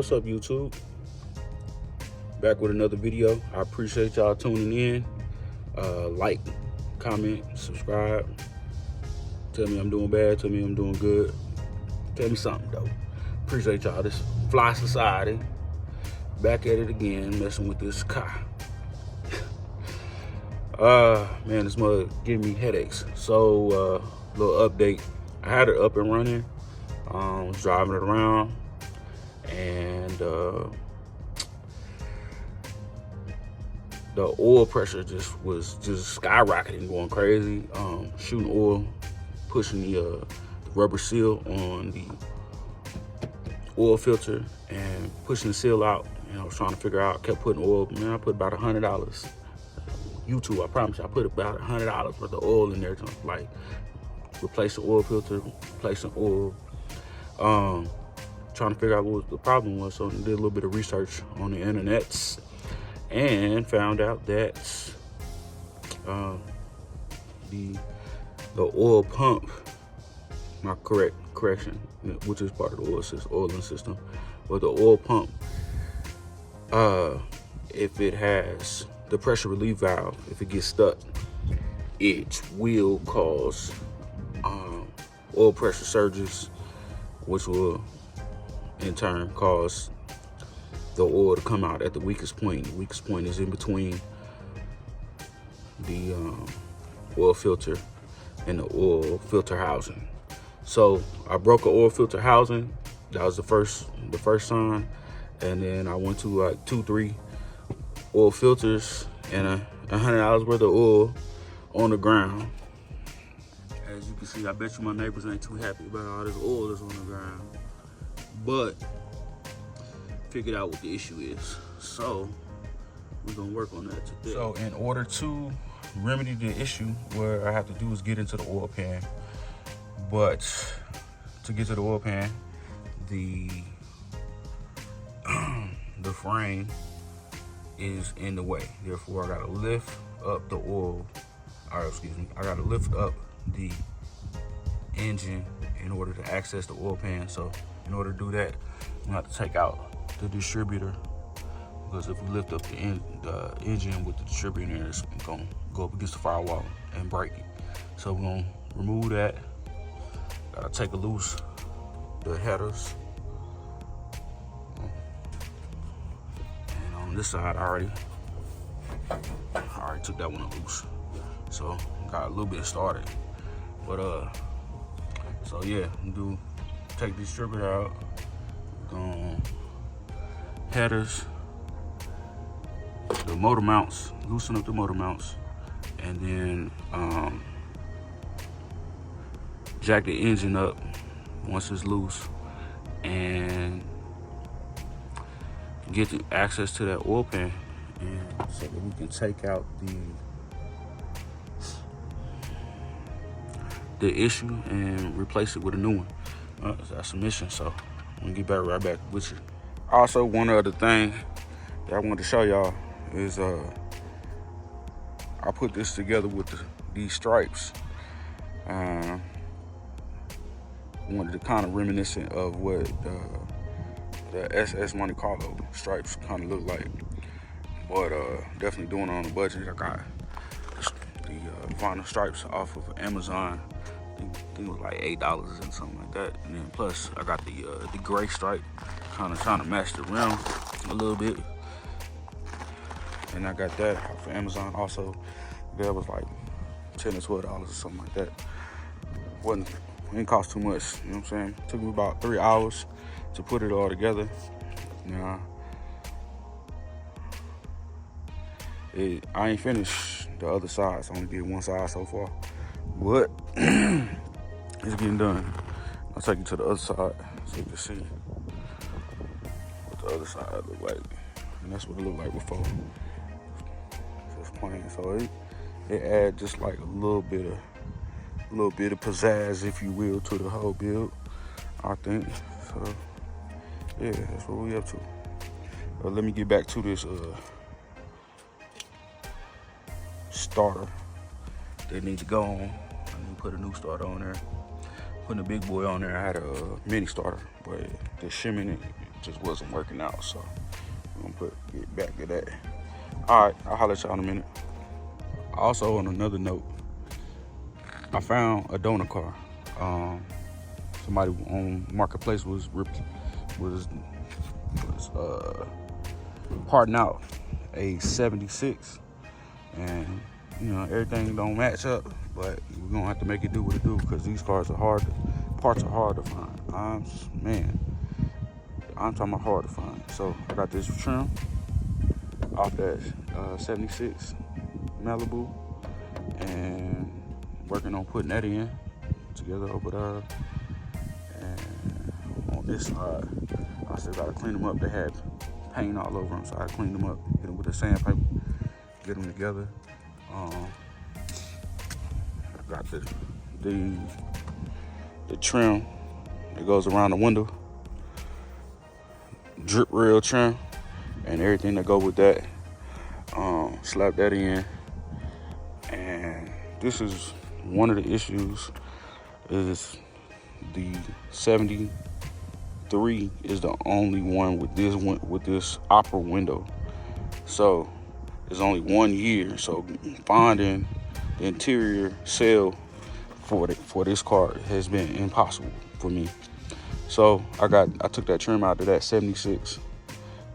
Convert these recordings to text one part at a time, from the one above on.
What's up, YouTube? Back with another video. I appreciate y'all tuning in. Like, comment, subscribe. Tell me I'm doing bad, tell me I'm doing good. Tell me something though. Appreciate y'all. This Fly Society. Back at it again, messing with this car. Man, this mother giving me headaches. So, little update. I had it up and running. Was driving it around, and the oil pressure was skyrocketing, going crazy. Shooting oil, pushing the rubber seal on the oil filter and pushing the seal out. And I was trying to figure out, kept putting oil. Man, I put about $100. YouTube, I promise you, I put about $100 worth of oil in there to like replace the oil filter, replace the oil. Trying to figure out what the problem was. So I did a little bit of research on the internets and found out that the oil pump, my correction, which is part of the oiling system, but the oil pump, if it has the pressure relief valve, if it gets stuck, it will cause oil pressure surges, which will in turn cause the oil to come out at the weakest point. The weakest point is in between the oil filter and the oil filter housing. So I broke an oil filter housing. That was the first sign. And then I went to like 2-3 oil filters and $100 worth of oil on the ground. As you can see, I bet you my neighbors ain't too happy about all this oil that's on the ground. But figured out what the issue is. So we're gonna work on that today. So in order to remedy the issue, what I have to do is get into the oil pan. But to get to the oil pan, the frame is in the way. Therefore, I gotta lift up the oil, or excuse me, I gotta lift up the engine in order to access the oil pan. So in order to do that, I'm gonna have to take out the distributor, because if we lift up the engine with the distributor in there, it's gonna go up against the firewall and break it. So we're gonna remove that. Gotta take loose the headers. And on this side, I already took that one loose. So got a little bit started. But so yeah, take the distributor out. Headers, the motor mounts, loosen up the motor mounts, and then jack the engine up once it's loose, and get the access to that oil pan, and so that we can take out the issue and replace it with a new one. That's a mission, so I'm gonna get right back with you. Also, one other thing that I wanted to show y'all is I put this together with these stripes. I wanted to kind of reminiscent of what the SS Monte Carlo stripes kind of look like, but definitely doing it on a budget. I got the vinyl stripes off of Amazon. I think it was like $8 and something like that. And then plus I got the gray stripe, kind of trying to match the rim a little bit. And I got that off of Amazon also. That was like $10 or $12 or something like that. It didn't cost too much, you know what I'm saying? It took me about 3 hours to put it all together. Now, I ain't finished the other sides. I only did one side so far, but it's getting done. I'll take you to the other side so you can see what the other side look like. And that's what it looked like before. Just plain. So it adds just like a little bit of pizzazz, if you will, to the whole build, I think. So yeah, that's what we up to. Let me get back to this starter that needs to go on. I need to put a new starter on there. Putting a big boy on there. I had a mini starter, but the shimming just wasn't working out. So I'm gonna get back to that. All right, I'll holler at y'all in a minute. Also, on another note, I found a donor car. Somebody on Marketplace was parting out a 76, and you know everything don't match up, but we're gonna have to make it do what it do because these cars are hard. Parts are hard to find. I'm talking about hard to find. So I got this trim off that 76 Malibu, and working on putting that in together over there. And on this side, I still gotta clean them up. They had paint all over them, so I cleaned them up, hit them with a sandpaper, get them together. Got the trim that goes around the window, drip rail trim, and everything that go with that. Slap that in, and this is one of the issues. Is the 73 is the only one with this opera window, so it's only 1 year. So finding the interior cell for this car has been impossible for me. So I took that trim out of that 76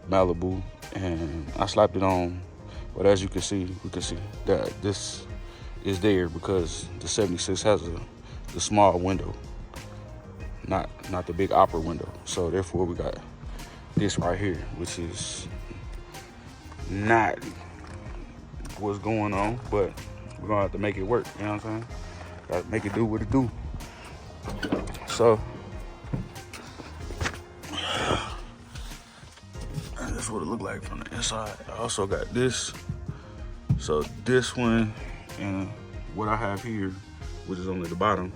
Malibu and I slapped it on. But as you can see, we can see that this is there because the 76 has the small window, not the big opera window. So therefore we got this right here, which is not what's going on, but we're gonna have to make it work, you know what I'm saying? Gotta make it do what it do. So that's what it looked like from the inside. I also got this. So this one and what I have here, which is only the bottom,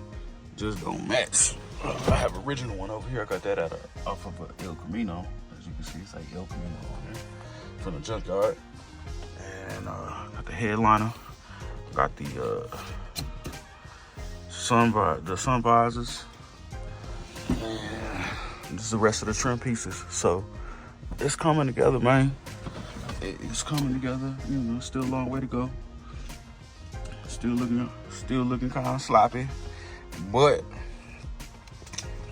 just don't match. I have an original one over here. I got that off of El Camino. As you can see, it's like El Camino on there from the junkyard. And got the headliner. Got the sun visors. And this is the rest of the trim pieces. So it's coming together, man. It's coming together. You know, still a long way to go. Still looking kind of sloppy, but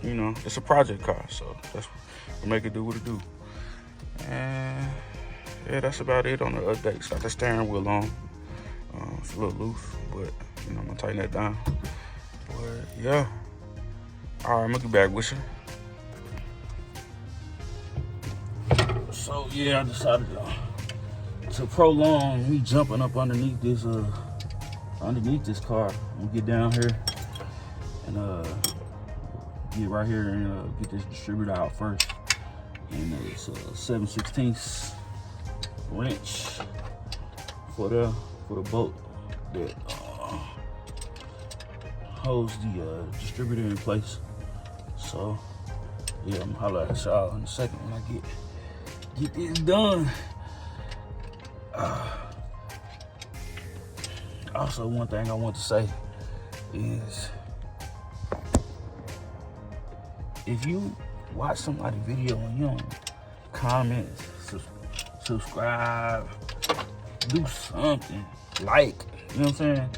you know, it's a project car, so that's what make it do what it do. And yeah, that's about it on the updates. Got the steering wheel on. It's a little loose, but you know, I'm gonna tighten that down. But yeah, all right, I'm gonna get back with you. So yeah, I decided to prolong me jumping up underneath this car. I'm gonna get down here and get right here and get this distributor out first. And it's a 7/16 wrench for the bolt that holds the distributor in place. So yeah, I'm gonna holler at y'all in a second when I get this done. Also, one thing I want to say is, if you watch somebody's video and you don't comment, subscribe, do something, like, you know what I'm saying?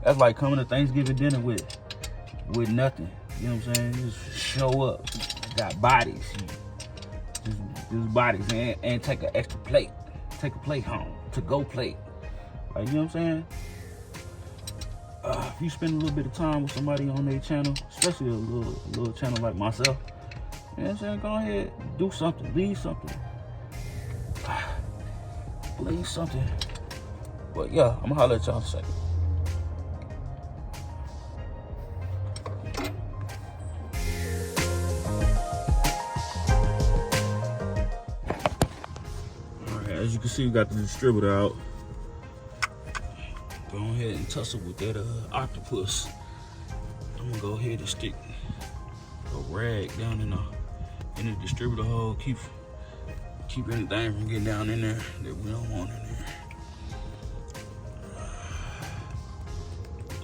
That's like coming to Thanksgiving dinner with nothing, you know what I'm saying? Just show up, got bodies, just bodies, and take an extra plate, take a plate home, to-go plate, like, you know what I'm saying? If you spend a little bit of time with somebody on their channel, especially a little channel like myself, you know what I'm saying? Go ahead, do something, leave something. Leave something. But yeah, I'm gonna holler at y'all in a second. Alright, as you can see, we got the distributor out. Go ahead and tussle with that octopus. I'm gonna go ahead and stick a rag down in the distributor hole. Keep anything from getting down in there that we don't want in there.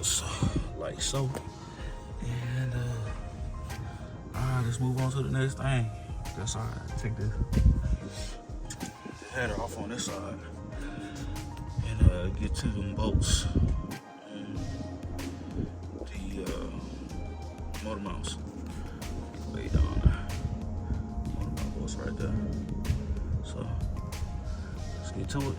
So, like so. And alright, let's move on to the next thing. that side. Take the header off on this side and get to them bolts. The motor mounts way down there. Motor mount bolts right there. So let's get to it.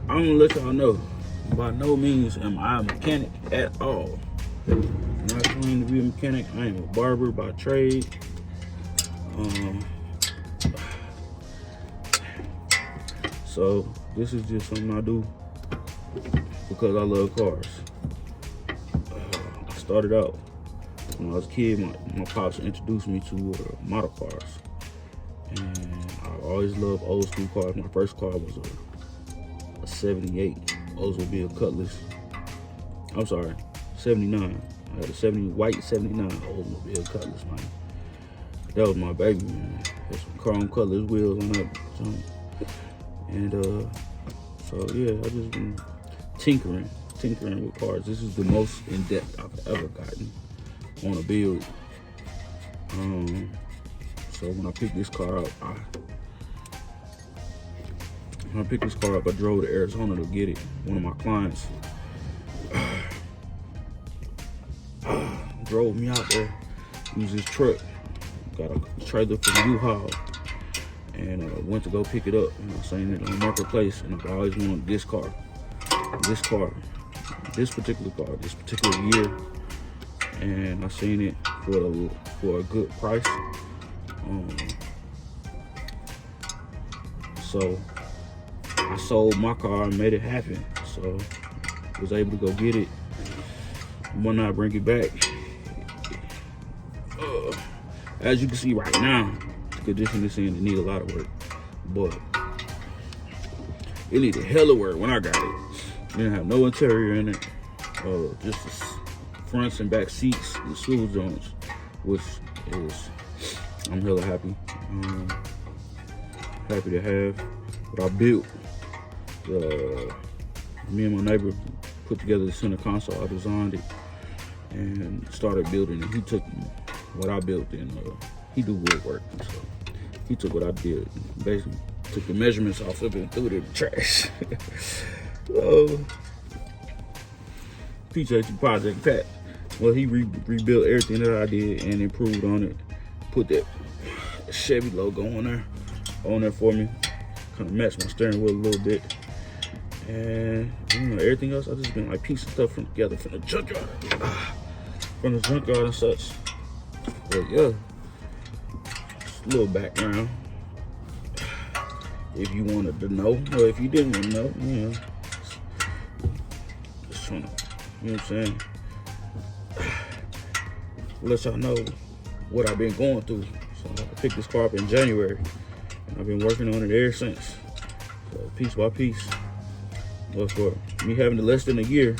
I'm gonna let y'all know, by no means am I a mechanic at all. I'm not claiming to be a mechanic. I am a barber by trade. So this is just something I do because I love cars. I started out when I was a kid. My pops introduced me to model cars, and I always loved old school cars. My first car was a 78 Oldsmobile Cutlass. I'm sorry, 79. I had a white 79 Oldsmobile Cutlass, man. That was my baby, man. Had some chrome Cutlass wheels on that. And so yeah, I just been tinkering with cars. This is the most in depth I've ever gotten on a build. So when I picked this car up, I drove to Arizona to get it. One of my clients drove me out there, used his truck, got a trailer from U-Haul, and went to go pick it up. And I seen it on Marketplace, and I always wanted this particular year, and I seen it for a good price. So I sold my car and made it happen. So was able to go get it. One night, bring it back. As you can see right now, the condition is in, it need a lot of work, but it needed hella work when I got it. It didn't have no interior in it, just the fronts and back seats, the swivel joints, which is, I'm hella happy. Happy to have what I built. Me and my neighbor put together the center console. I designed it and started building it. He took what I built and he do woodwork. So he took what I did, basically took the measurements off of it and threw it in the trash. Appreciate you, Project Pat. Well, he rebuilt everything that I did and improved on it. Put that Chevy logo on there for me. Kind of matched my steering wheel a little bit. And everything else, I just been like piecing stuff together from the junkyard. And such. But yeah, just a little background. If you wanted to know, or if you didn't want to know, just trying to, you know what I'm saying? Let y'all know what I've been going through. So I picked this car up in January, and I've been working on it ever since. So piece by piece. But for me having it less than a year,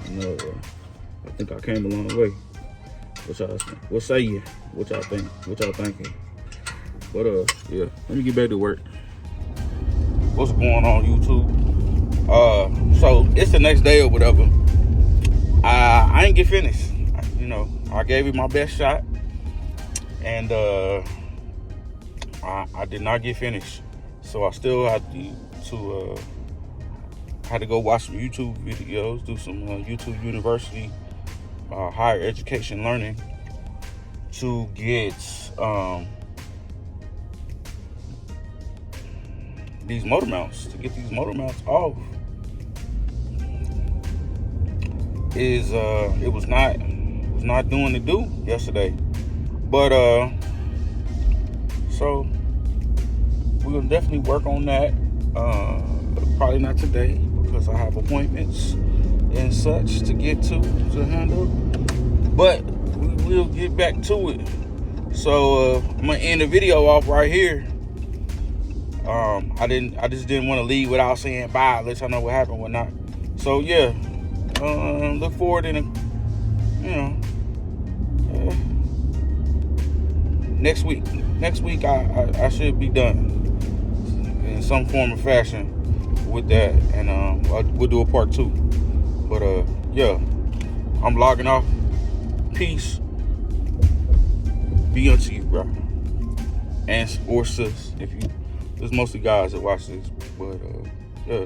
I think I came a long way. What say you? What y'all think? What y'all thinking? But yeah, let me get back to work. What's going on, YouTube? So it's the next day or whatever. I ain't get finished. I gave it my best shot, and I did not get finished. So I still had to go watch some YouTube videos, do some YouTube University higher education learning to get these motor mounts, off is it was not doing the do yesterday. But so we'll definitely work on that. Probably not today because I have appointments and such to get to handle. But we will get back to it. So I'm gonna end the video off right here. I just didn't want to leave without saying bye, unless I know what happened, whatnot. So yeah, look forward in next week. Next week I should be done in some form or fashion with that, and we'll do a part 2. But yeah, I'm logging off. Peace be unto you, bro, and or sis, if you. There's mostly guys that watch this, but yeah.